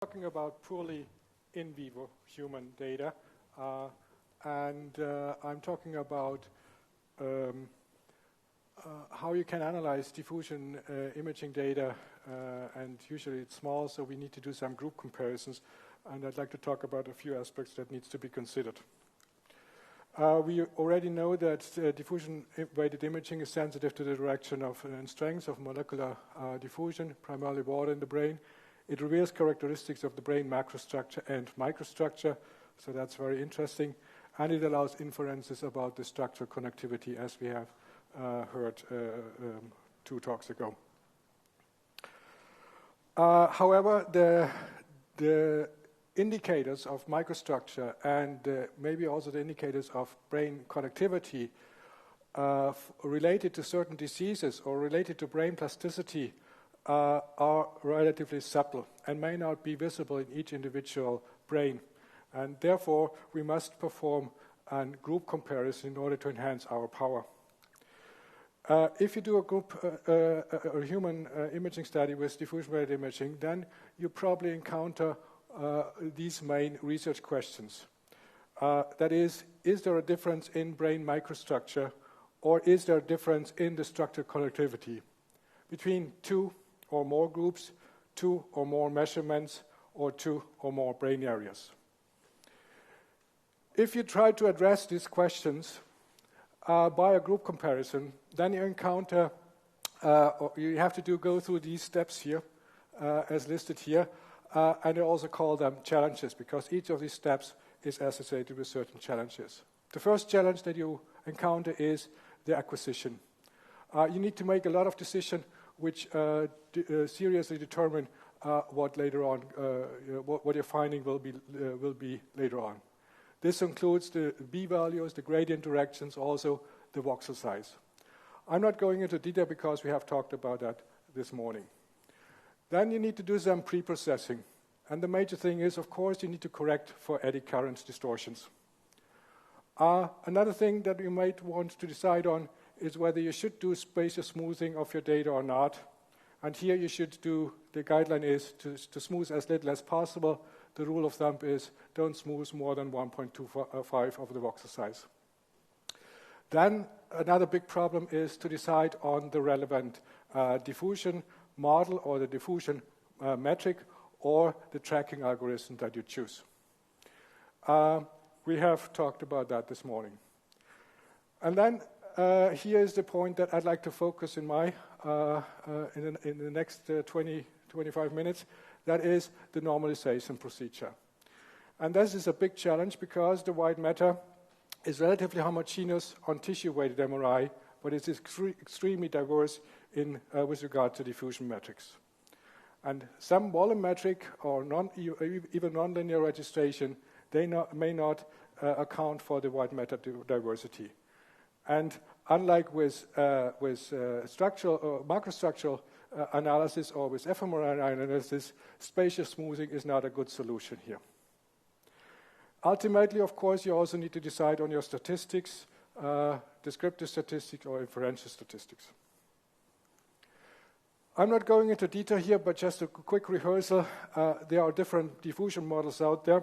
Talking about purely in vivo human data, and I'm talking about how you can analyze diffusion imaging data, and usually it's small, so we need to do some group comparisons, and I'd like to talk about a few aspects that needs to be considered. We already know that diffusion-weighted imaging is sensitive to the direction of and strength of molecular diffusion, primarily water in the brain. It reveals characteristics of the brain macrostructure and microstructure, so that's very interesting. And it allows inferences about the structural connectivity, as we have heard 2 talks ago. However, the indicators of microstructure and maybe also the indicators of brain connectivity related to certain diseases or related to brain plasticity are relatively subtle and may not be visible in each individual brain. And therefore, we must perform a group comparison in order to enhance our power. If you do a human imaging study with diffusion-weighted imaging, then you probably encounter these main research questions. That is there a difference in brain microstructure, or is there a difference in the structural connectivity between 2 or more groups, 2 or more measurements, or 2 or more brain areas? If you try to address these questions by a group comparison, then you encounter, or you have to go through these steps here, as listed here, and I also call them challenges, because each of these steps is associated with certain challenges. The first challenge that you encounter is the acquisition. You need to make a lot of decisions which seriously determine what later on, what your finding will be later on. This includes the b-values, the gradient directions, also the voxel size. I'm not going into detail because we have talked about that this morning. Then you need to do some pre-processing. And the major thing is, of course, you need to correct for eddy current distortions. Another thing that you might want to decide on is whether you should do spatial smoothing of your data or not. And here you should do, the guideline is to smooth as little as possible. The rule of thumb is don't smooth more than 1.25 of the voxel size. Then another big problem is to decide on the relevant diffusion model or the diffusion metric or the tracking algorithm that you choose. We have talked about that this morning. And then here is the point that I'd like to focus in my in the next 25 minutes. That is the normalization procedure. And this is a big challenge because the white matter is relatively homogeneous on tissue-weighted MRI, but it is extremely diverse in with regard to diffusion metrics. And some volumetric or even nonlinear registration, they may not account for the white matter diversity. And unlike with structural or microstructural analysis or with fMRI analysis, spatial smoothing is not a good solution here. Ultimately, of course, you also need to decide on your statistics, descriptive statistics or inferential statistics. I'm not going into detail here, but just a quick rehearsal. There are different diffusion models out there,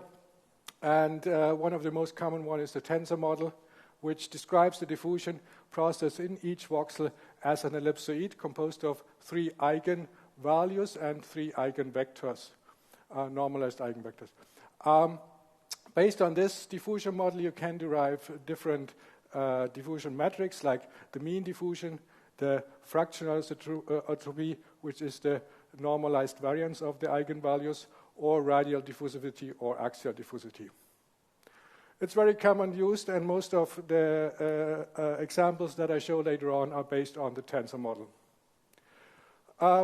and one of the most common one is the tensor model, which describes the diffusion process in each voxel as an ellipsoid composed of 3 eigenvalues and 3 eigenvectors, normalized eigenvectors. Based on this diffusion model, you can derive different diffusion metrics like the mean diffusion, the fractional entropy, which is the normalized variance of the eigenvalues, or radial diffusivity or axial diffusivity. It's very common used, and most of the examples that I show later on are based on the tensor model.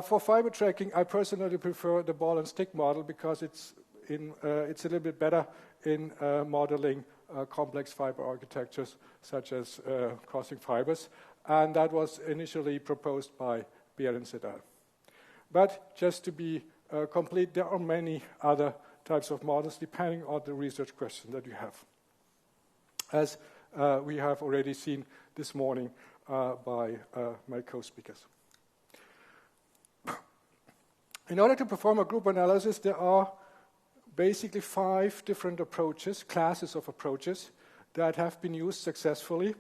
For fiber tracking, I personally prefer the ball and stick model because it's a little bit better in modeling complex fiber architectures such as crossing fibers, and that was initially proposed by Behrens et al. But just to be complete, there are many other types of models depending on the research question that you have, as we have already seen this morning by my co-speakers. In order to perform a group analysis, there are basically 5 different approaches, classes of approaches, that have been used successfully.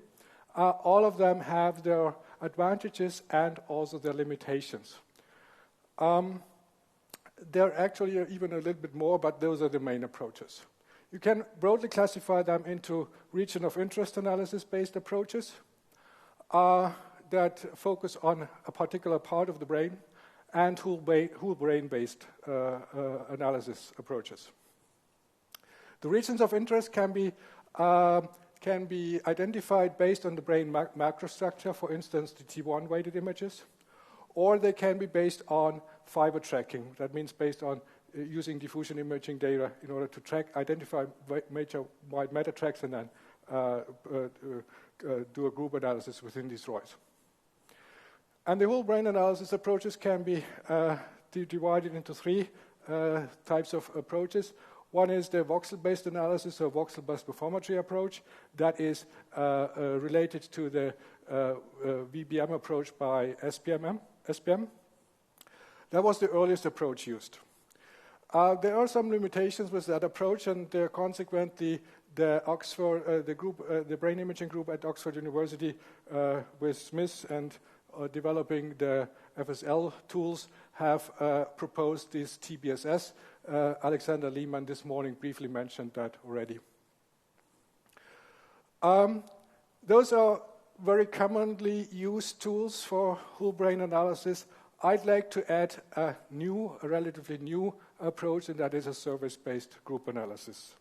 All of them have their advantages and also their limitations. There are actually even a little bit more, but those are the main approaches. You can broadly classify them into region of interest analysis-based approaches that focus on a particular part of the brain, and whole brain-based analysis approaches. The regions of interest can be identified based on the brain microstructure, for instance, the T1-weighted images, or they can be based on fiber tracking. That means based on using diffusion imaging data in order to identify major wide meta tracks and then do a group analysis within these ROIs. And the whole brain analysis approaches can be divided into 3 types of approaches. One is the voxel-based analysis, or voxel-based performatory approach, that is related to the VBM approach by SPM. That was the earliest approach used. There are some limitations with that approach, and consequently, the brain imaging group at Oxford University with Smith and developing the FSL tools have proposed this TBSS. Alexander Lehman this morning briefly mentioned that already. Those are very commonly used tools for whole brain analysis. I'd like to add a relatively new approach, and that is a service-based group analysis.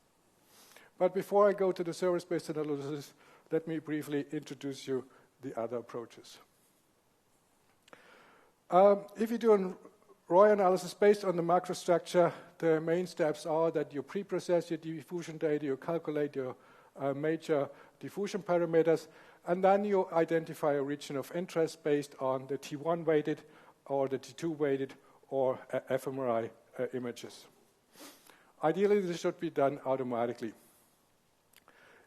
But before I go to the service-based analysis, let me briefly introduce you the other approaches. If you do a ROI analysis based on the microstructure, the main steps are that you pre-process your diffusion data, you calculate your major diffusion parameters, and then you identify a region of interest based on the T1-weighted or the T2-weighted or fMRI images. Ideally, this should be done automatically.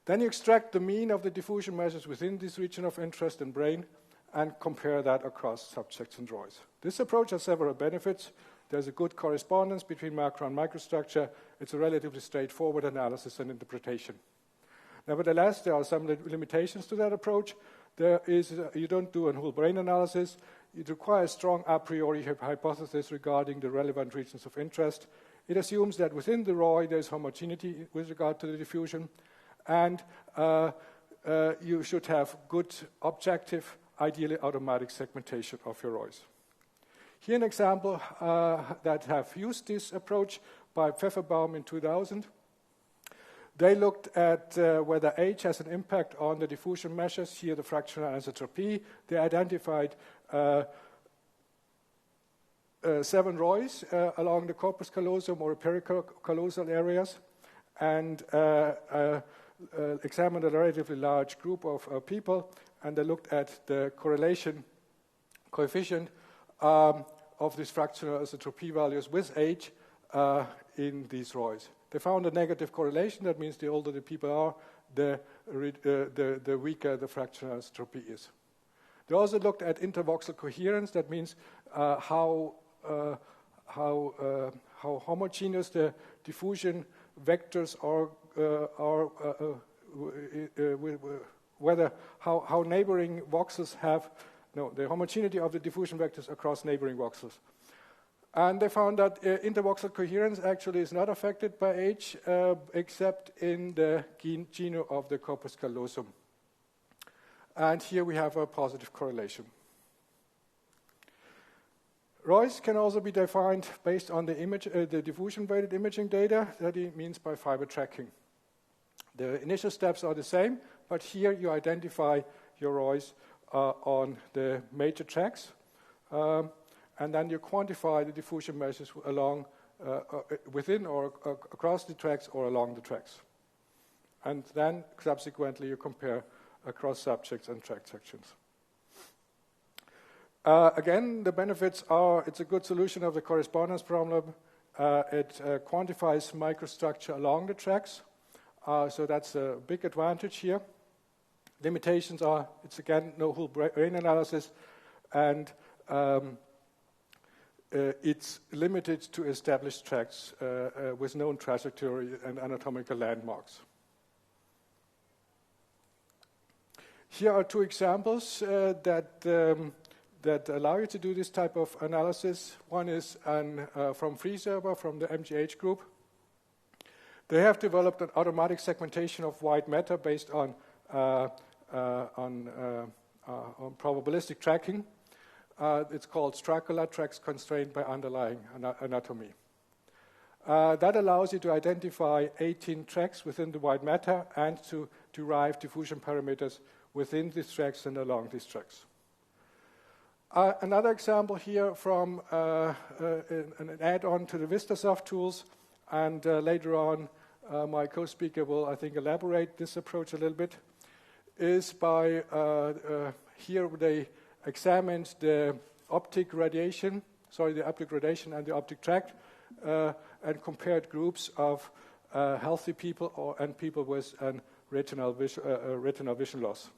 Then you extract the mean of the diffusion measures within this region of interest in brain and compare that across subjects and ROIs. This approach has several benefits. There's a good correspondence between macro and microstructure. It's a relatively straightforward analysis and interpretation. Nevertheless, there are some limitations to that approach. You don't do a whole brain analysis. It requires strong a priori hypothesis regarding the relevant regions of interest. It assumes that within the ROI there's homogeneity with regard to the diffusion, and you should have good objective, ideally automatic segmentation of your ROIs. Here an example that have used this approach by Pfefferbaum in 2000. They looked at whether age has an impact on the diffusion measures, here the fractional anisotropy. They identified 7 ROIs along the corpus callosum or pericallosal areas, and examined a relatively large group of people, and they looked at the correlation coefficient of these fractional anisotropy values with age in these ROIs. They found a negative correlation. That means the older the people are, the weaker the fractional anisotropy is. They also looked at intervoxel coherence. That means how homogeneous the diffusion vectors are how neighboring voxels have the homogeneity of the diffusion vectors across neighboring voxels. And they found that intervoxel coherence actually is not affected by age, except in the genome of the corpus callosum. And here we have a positive correlation. ROIs can also be defined based on the diffusion-weighted imaging data. That it means by fiber tracking. The initial steps are the same, but here you identify your ROIs on the major tracks. And then you quantify the diffusion measures along, within or across the tracks or along the tracks. And then subsequently you compare across subjects and track sections. Again, the benefits are it's a good solution of the correspondence problem. It quantifies microstructure along the tracks. So that's a big advantage here. Limitations are it's again no whole brain analysis, and it's limited to established tracks with known trajectory and anatomical landmarks. Here are two examples that allow you to do this type of analysis. One is from FreeServer, from the MGH group. They have developed an automatic segmentation of white matter based on probabilistic tracking. It's called Stracula tracks constrained by underlying anatomy. That allows you to identify 18 tracks within the white matter and to derive diffusion parameters within these tracks and along these tracks. Another example here from an add-on to the VistaSoft tools, and later on my co-speaker will, I think, elaborate this approach a little bit, is by here they examined the optic radiation and the optic tract and compared groups of healthy people and people with retinal vision loss.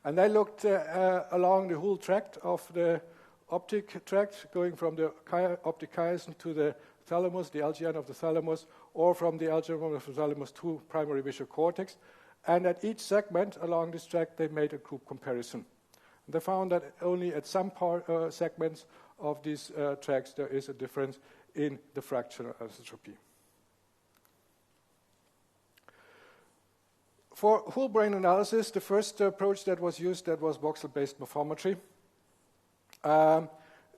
And they looked along the whole tract of the optic tract, going from the optic chiasm to the thalamus, the LGN of the thalamus, or from the LGN of the thalamus to primary visual cortex. And at each segment along this tract, they made a group comparison. And they found that only at some segments of these tracts there is a difference in the fractional anisotropy. For whole brain analysis, the first approach that was used that was voxel-based morphometry.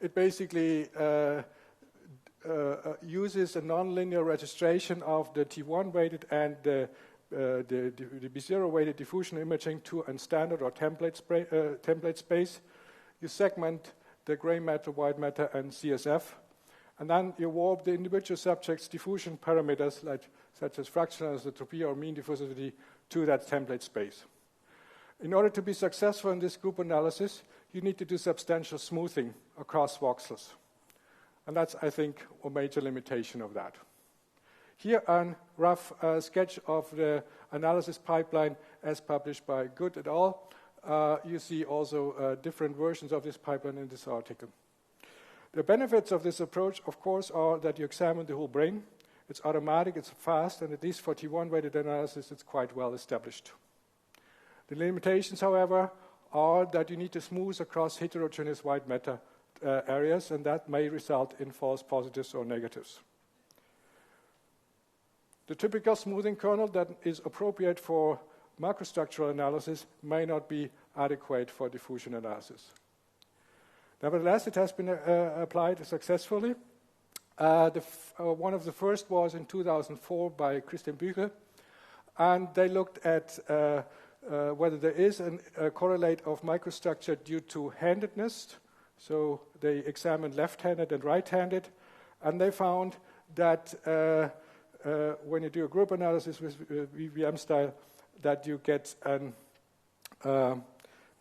It basically uses a nonlinear registration of the T1-weighted and the B0-weighted diffusion imaging to a standard or template space. You segment the gray matter, white matter, and CSF, and then you warp the individual subject's diffusion parameters, such as fractional anisotropy or mean diffusivity, to that template space. In order to be successful in this group analysis, you need to do substantial smoothing across voxels. And that's, I think, a major limitation of that. Here, a rough sketch of the analysis pipeline as published by Good et al. You see also different versions of this pipeline in this article. The benefits of this approach, of course, are that you examine the whole brain. It's automatic, it's fast, and at least for T1-weighted analysis, it's quite well established. The limitations, however, are that you need to smooth across heterogeneous white matter areas, and that may result in false positives or negatives. The typical smoothing kernel that is appropriate for microstructural analysis may not be adequate for diffusion analysis. Nevertheless, it has been applied successfully. One of the first was in 2004 by Christian Büchel, and they looked at whether there is a correlate of microstructure due to handedness. So they examined left-handed and right-handed, and they found that when you do a group analysis with VBM style, that you get an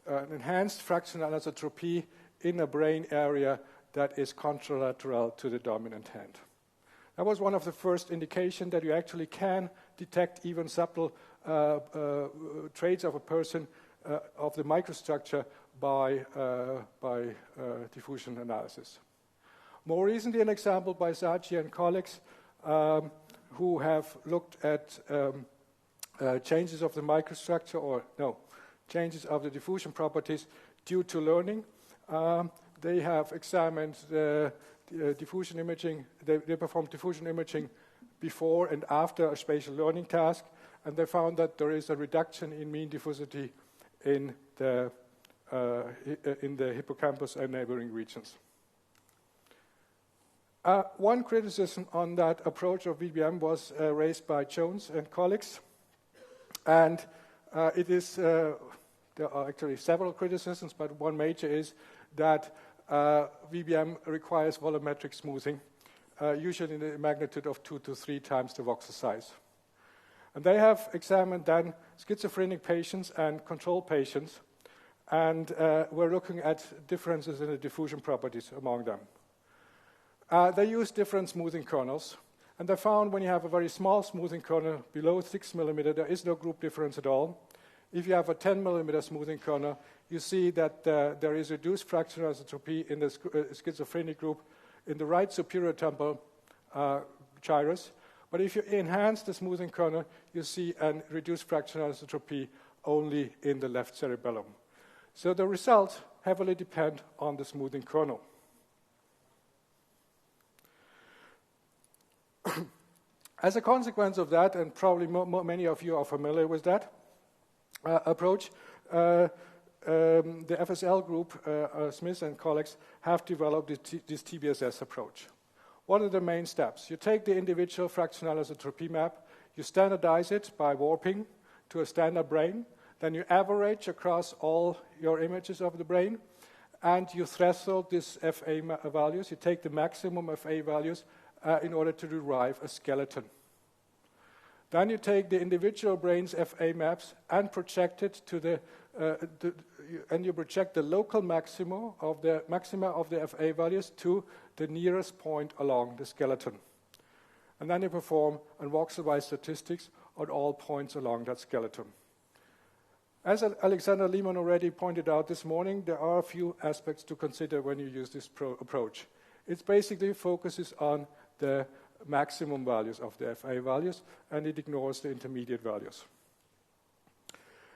enhanced fractional anisotropy in a brain area that is contralateral to the dominant hand. That was one of the first indications that you actually can detect even subtle traits of a person of the microstructure by diffusion analysis. More recently, an example by Saji and colleagues who have looked at changes of the microstructure, changes of the diffusion properties due to learning. They have examined the diffusion imaging. They performed diffusion imaging before and after a spatial learning task, and they found that there is a reduction in mean diffusivity in the hippocampus and neighboring regions. One criticism on that approach of VBM was raised by Jones and colleagues, and there are actually several criticisms, but one major is that VBM requires volumetric smoothing, usually in the magnitude of 2 to 3 times the voxel size. And they have examined then schizophrenic patients and control patients, and we're looking at differences in the diffusion properties among them. They used different smoothing kernels, and they found when you have a very small smoothing kernel below 6 millimeter, there is no group difference at all. If you have a 10 millimeter smoothing kernel, you see that there is reduced fractional anisotropy in the schizophrenic group in the right superior temporal gyrus. But if you enhance the smoothing kernel, you see a reduced fractional anisotropy only in the left cerebellum. So the results heavily depend on the smoothing kernel. As a consequence of that, and probably many of you are familiar with that approach, the FSL group, Smith and colleagues, have developed this TBSS approach. What are the main steps? You take the individual fractional anisotropy map, you standardize it by warping to a standard brain, then you average across all your images of the brain, and you threshold these FA values. You take the maximum FA values in order to derive a skeleton. Then you take the individual brain's FA maps and project it to and you project the local maxima of the FA values to the nearest point along the skeleton. And then you perform voxel-wise statistics at all points along that skeleton. As Alexander Lehman already pointed out this morning, there are a few aspects to consider when you use this approach. It basically focuses on the maximum values of the FA values, and it ignores the intermediate values.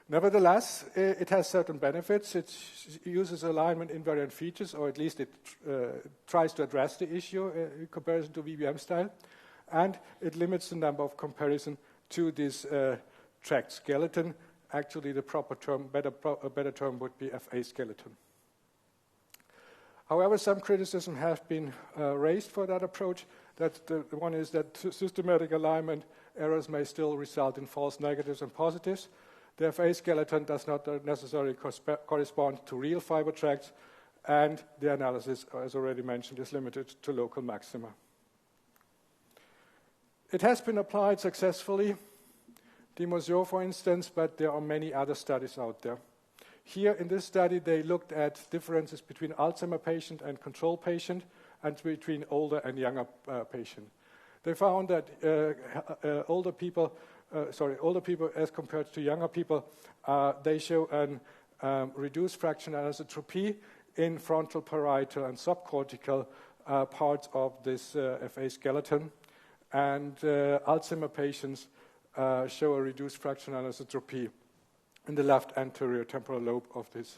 Nevertheless, it has certain benefits. It uses alignment invariant features, or at least it tries to address the issue in comparison to VBM style, and it limits the number of comparison to this tracked skeleton. Actually, the proper term, a better term would be FA skeleton. However, some criticism has been raised for that approach. The one is that systematic alignment errors may still result in false negatives and positives. The FA skeleton does not necessarily correspond to real fiber tracts, and the analysis, as already mentioned, is limited to local maxima. It has been applied successfully, Dimosio, for instance, but there are many other studies out there. Here in this study, they looked at differences between Alzheimer patient and control patient, and between older and younger patient. They found that older people as compared to younger people, they show a reduced fractional anisotropy in frontal, parietal, and subcortical parts of this FA skeleton. And Alzheimer patients show a reduced fractional anisotropy in the left anterior temporal lobe of this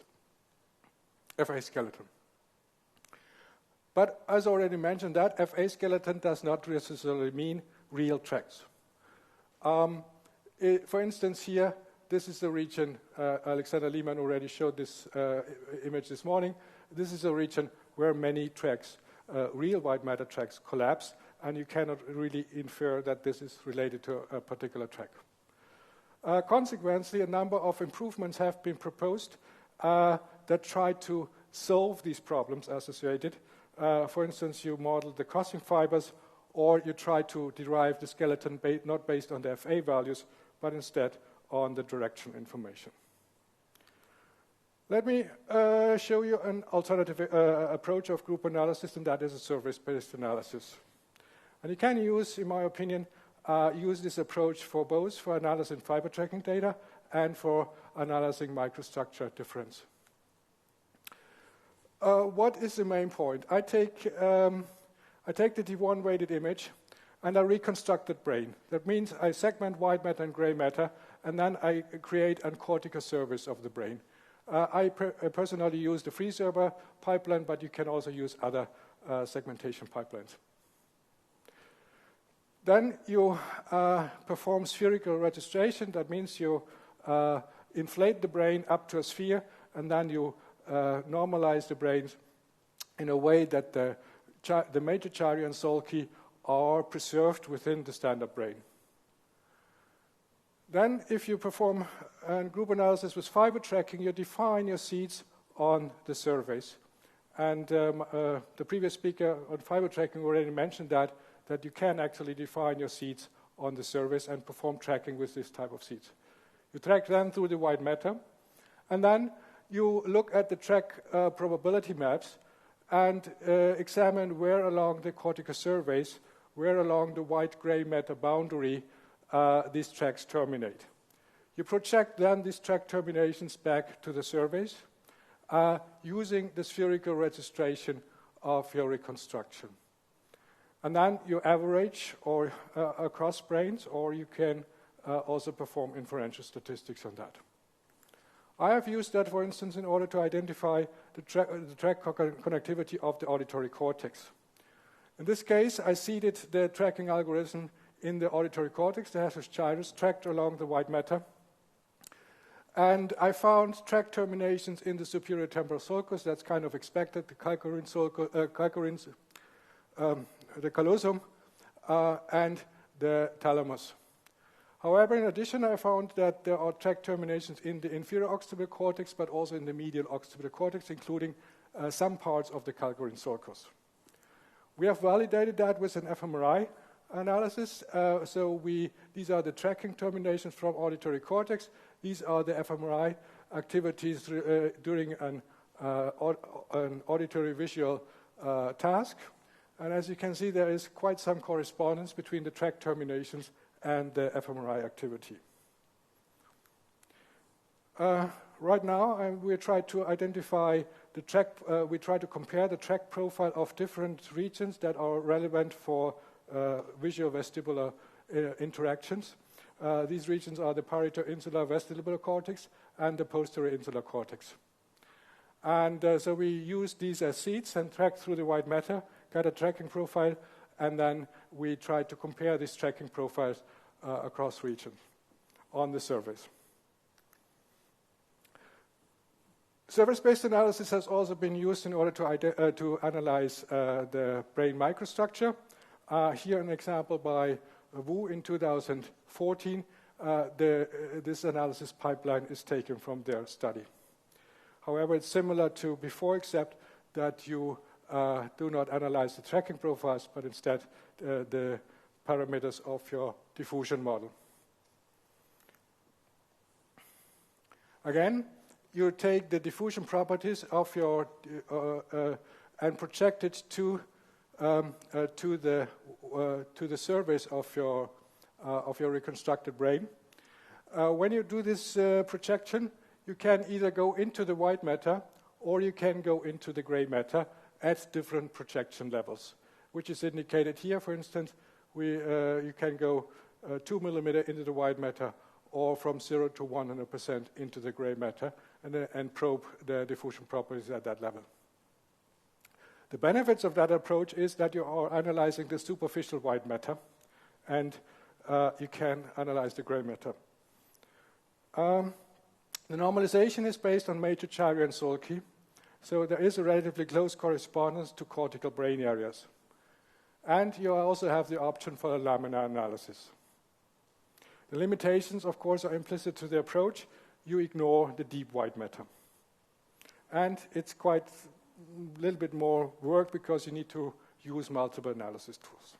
FA skeleton. But as already mentioned, that FA skeleton does not necessarily mean real tracts. For instance, here, this is the region, Alexander Lehman already showed this image this morning. This is a region where many tracts, real white matter tracts, collapse, and you cannot really infer that this is related to a particular tract. Consequently, a number of improvements have been proposed that try to solve these problems associated. For instance, you model the crossing fibers, or you try to derive the skeleton not based on the FA values, but instead on the direction information. Let me show you an alternative approach of group analysis, and that is a surface-based analysis. And you can use, in my opinion, use this approach for both for analyzing fiber tracking data and for analyzing microstructure difference. What is the main point? I take the diffusion-weighted image and I reconstruct the brain. That means I segment white matter and gray matter, and then I create a cortical surface of the brain. I personally use the free-server pipeline, but you can also use other segmentation pipelines. Then you perform spherical registration. That means you inflate the brain up to a sphere, and then you normalize the brain in a way that the major gyri and Solky are preserved within the standard brain. Then, if you perform a group analysis with fiber tracking, you define your seeds on the surface. And the previous speaker on fiber tracking already mentioned that you can actually define your seeds on the surface and perform tracking with this type of seeds. You track them through the white matter, and then you look at the track probability maps and examine where along the cortical surface, where along the white-gray matter boundary these tracks terminate. You project then these track terminations back to the surveys using the spherical registration of your reconstruction. And then you average or across brains, or you can also perform inferential statistics on that. I have used that, for instance, in order to identify the track connectivity of the auditory cortex. In this case, I seeded the tracking algorithm in the auditory cortex, the hemisphere gyrus, tracked along the white matter. And I found track terminations in the superior temporal sulcus. That's kind of expected, the the callosum, and the thalamus. However, in addition, I found that there are track terminations in the inferior occipital cortex, but also in the medial occipital cortex, including some parts of the calcarine sulcus. We have validated that with an fMRI analysis. These are the tracking terminations from auditory cortex. These are the fMRI activities during an auditory visual task. And as you can see, there is quite some correspondence between the track terminations and the fMRI activity. Right now, we try to identify the track. We try to compare the track profile of different regions that are relevant for visual vestibular interactions. These regions are the parieto-insular vestibular cortex and the posterior insular cortex. And so we use these as seeds and track through the white matter, get a tracking profile, and then we try to compare these tracking profiles across regions on the surveys. Surface-based analysis has also been used in order to analyze the brain microstructure. Here an example by Wu in 2014. This analysis pipeline is taken from their study. However, it's similar to before, except that you do not analyze the tracking profiles, but instead the parameters of your diffusion model. Again, you take the diffusion properties of your and project it to the surface of your reconstructed brain. When you do this projection, you can either go into the white matter or you can go into the gray matter at different projection levels, which is indicated here. For instance, you can go 2 millimeter into the white matter, or from 0 to 100% into the gray matter, and probe the diffusion properties at that level. The benefits of that approach is that you are analyzing the superficial white matter, and you can analyze the gray matter. The normalization is based on major gyri and sulci, so there is a relatively close correspondence to cortical brain areas. And you also have the option for a laminar analysis. The limitations, of course, are implicit to the approach. You ignore the deep white matter. And it's quite a little bit more work because you need to use multiple analysis tools.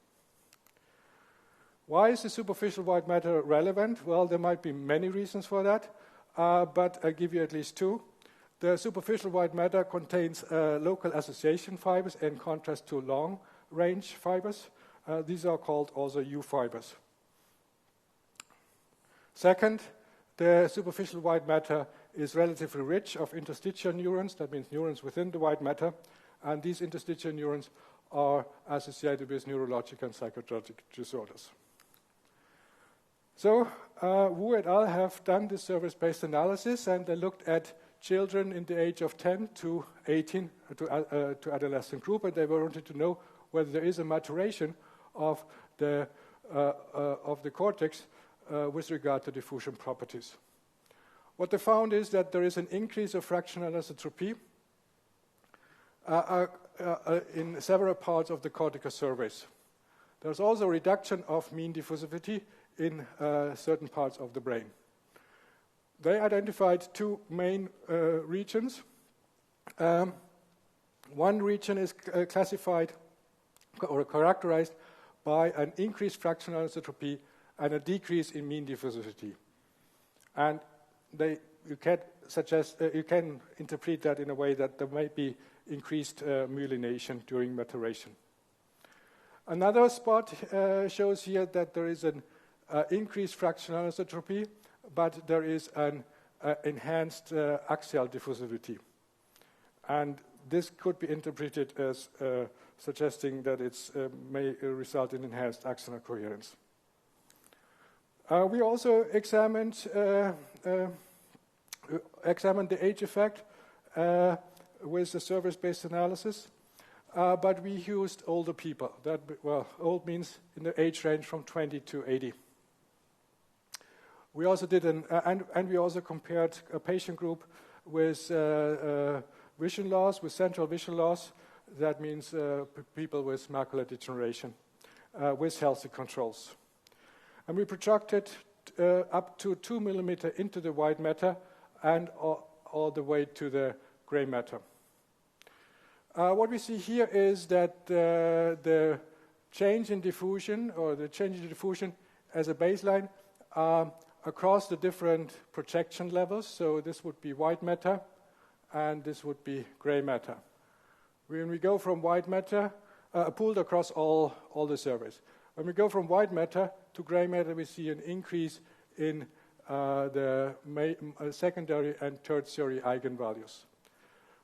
Why is the superficial white matter relevant? Well, there might be many reasons for that, but I'll give you at least two. The superficial white matter contains local association fibers in contrast to long-range fibers. These are called also U fibers. Second, the superficial white matter is relatively rich of interstitial neurons, that means neurons within the white matter, and these interstitial neurons are associated with neurological and psychological disorders. So, Wu et al. Have done this surface-based analysis, and they looked at children in the age of 10 to 18, to adolescent group, and they wanted to know whether there is a maturation of the cortex with regard to diffusion properties. What they found is that there is an increase of fractional anisotropy in several parts of the cortical surface. There's also a reduction of mean diffusivity in certain parts of the brain. They identified two main regions. One region is classified or characterized by an increased fractional anisotropy and a decrease in mean diffusivity. And you can interpret that in a way that there might be increased myelination during maturation. Another spot shows here that there is an increased fractional anisotropy, but there is an enhanced axial diffusivity. And this could be interpreted as suggesting that it may result in enhanced axonal coherence. We also examined the age effect with the surface-based analysis, but we used older people. Old means in the age range from 20 to 80. We also did and we also compared a patient group with vision loss, with central vision loss. That means people with macular degeneration, with healthy controls. And we projected up to 2 millimeter into the white matter and all the way to the gray matter. What we see here is that the change in diffusion, or the change in diffusion as a baseline, across the different projection levels. So this would be white matter, and this would be gray matter. When we go from white matter, pooled across all the surveys. When we go from white matter to gray matter, we see an increase in the secondary and tertiary eigenvalues.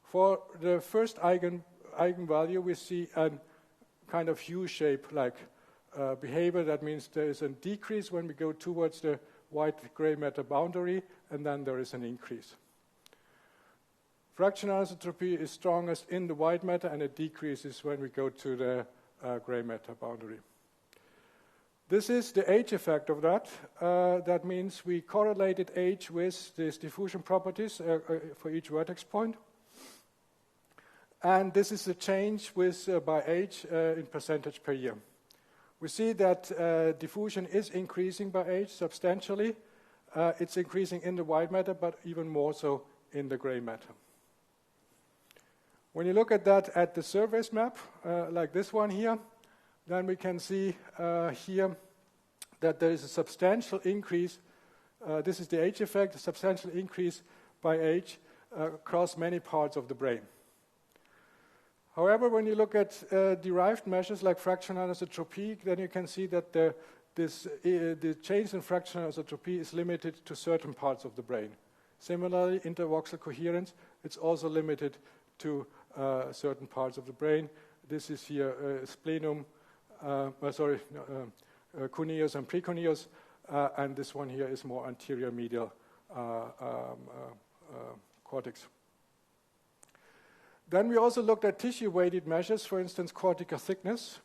For the first eigenvalue, we see a kind of U-shape-like behavior. That means there is a decrease when we go towards the white-gray matter boundary, and then there is an increase. Fractional anisotropy is strongest in the white matter, and it decreases when we go to the gray matter boundary. This is the age effect of that. That means we correlated age with these diffusion properties for each vertex point. And this is the change with by age in percentage per year. We see that diffusion is increasing by age substantially. It's increasing in the white matter, but even more so in the gray matter. When you look at that at the surface map, like this one here, then we can see here that there is a substantial increase. This is the age effect, a substantial increase by age across many parts of the brain. However, when you look at derived measures like fractional anisotropy, then you can see that the change in fractional anisotropy is limited to certain parts of the brain. Similarly, intervoxel coherence, it's also limited to certain parts of the brain. This is here splenum, cuneus and precuneus, and this one here is more anterior medial cortex. Then we also looked at tissue-weighted measures, for instance, cortical thickness.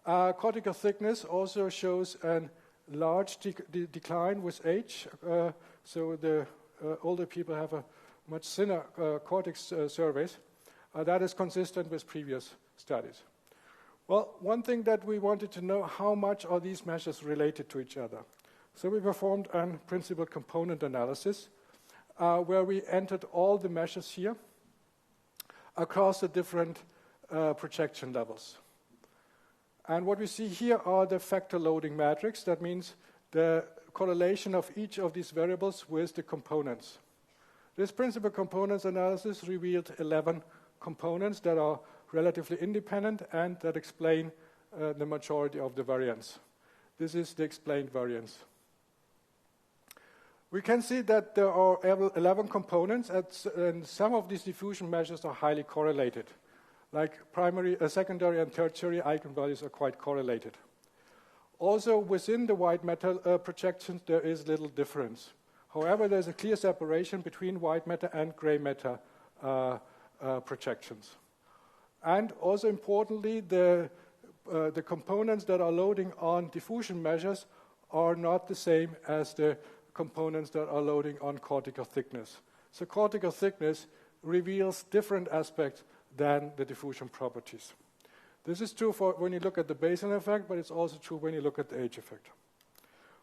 Cortical thickness also shows a large decline with age, so the older people have a much thinner cortex surface. That is consistent with previous studies. Well, one thing that we wanted to know, how much are these measures related to each other? So we performed a principal component analysis where we entered all the measures here across the different projection levels. And what we see here are the factor loading matrix. That means the correlation of each of these variables with the components. This principal components analysis revealed 11 components that are relatively independent and that explain the majority of the variance. This is the explained variance. We can see that there are 11 components, and some of these diffusion measures are highly correlated. Like secondary and tertiary eigenvalues are quite correlated. Also, within the white matter projections, there is little difference. However, there's a clear separation between white matter and gray matter projections. And also importantly, the components that are loading on diffusion measures are not the same as the components that are loading on cortical thickness. So cortical thickness reveals different aspects than the diffusion properties. This is true for when you look at the baseline effect, but it's also true when you look at the age effect.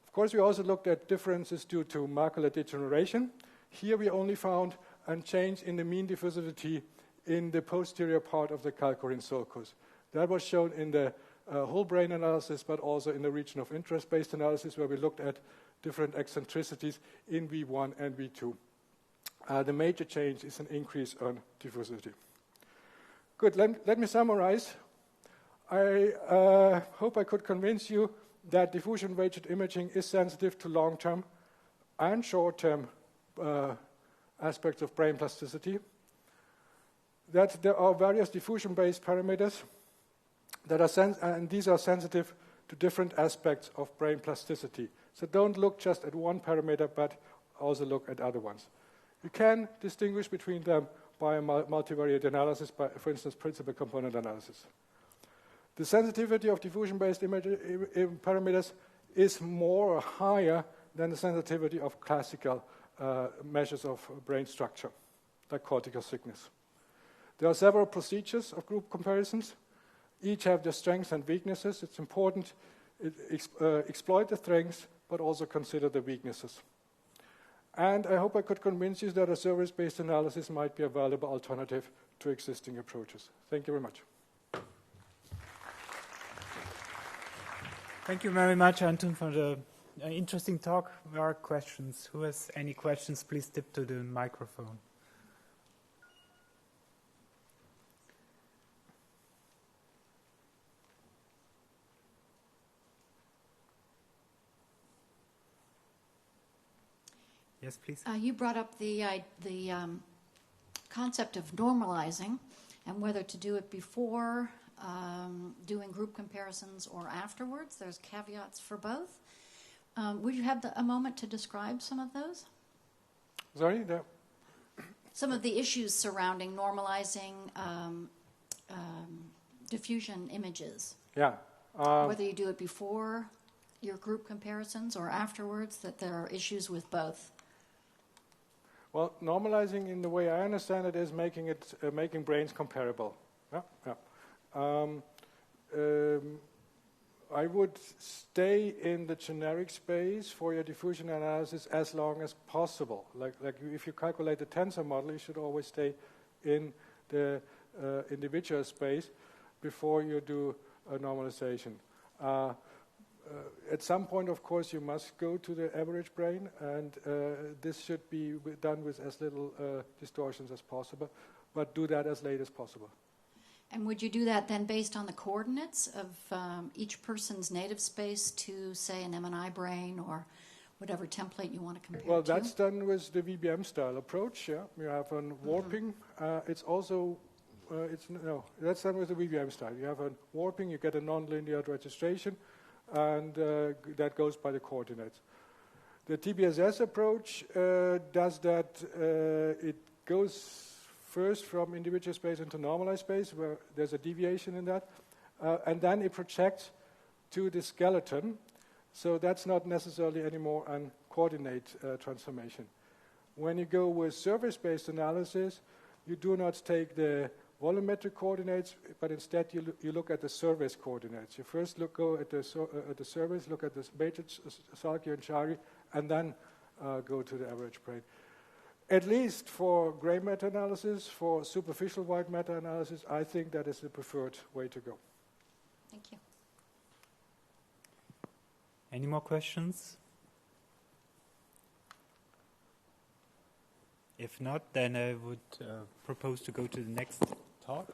Of course, we also looked at differences due to macular degeneration. Here we only found a change in the mean diffusivity in the posterior part of the calcarine sulcus. That was shown in the whole brain analysis, but also in the region of interest-based analysis, where we looked at different eccentricities in V1 and V2. The major change is an increase on diffusivity. Good, let me summarize. I hope I could convince you that diffusion-weighted imaging is sensitive to long-term and short-term aspects of brain plasticity, that there are various diffusion-based parameters that are and these are sensitive to different aspects of brain plasticity. So don't look just at one parameter, but also look at other ones. You can distinguish between them by a multivariate analysis, by, for instance, principal component analysis. The sensitivity of diffusion-based parameters is more or higher than the sensitivity of classical measures of brain structure, like cortical thickness. There are several procedures of group comparisons. Each have their strengths and weaknesses. It's important to exploit the strengths, but also consider the weaknesses. And I hope I could convince you that a service-based analysis might be a valuable alternative to existing approaches. Thank you very much. Thank you very much, Anton, for the interesting talk. There are questions. Who has any questions, please step to the microphone. Yes, please. You brought up the concept of normalizing and whether to do it before doing group comparisons or afterwards. There's caveats for both. Would you have a moment to describe some of those? Sorry? No. Some of the issues surrounding normalizing diffusion images. Yeah. Whether you do it before your group comparisons or afterwards, that there are issues with both. Well, normalizing, in the way I understand it, is making brains comparable. Yeah, yeah. I would stay in the generic space for your diffusion analysis as long as possible. Like if you calculate the tensor model, you should always stay in the individual space before you do a normalization. At some point, of course, you must go to the average brain, and this should be done with as little distortions as possible, but do that as late as possible. And would you do that then based on the coordinates of each person's native space to, say, an MNI brain or whatever template you want to compare Well, to? that's done with the VBM style approach, yeah. You have a warping. It's also, that's done with the VBM style. You have a warping, you get a nonlinear registration, and that goes by the coordinates. The TBSS approach does that. It goes first from individual space into normalized space, where there's a deviation in that, and then it projects to the skeleton. So that's not necessarily anymore a coordinate transformation. When you go with surface-based analysis, you do not take the volumetric coordinates, but instead you look at the surface coordinates. You first go at the surface, look at the matrix, Salki and Shari, and then go to the average brain. At least for gray matter analysis, for superficial white matter analysis, I think that is the preferred way to go. Thank you. Any more questions? If not, then I would propose to go to the next talk.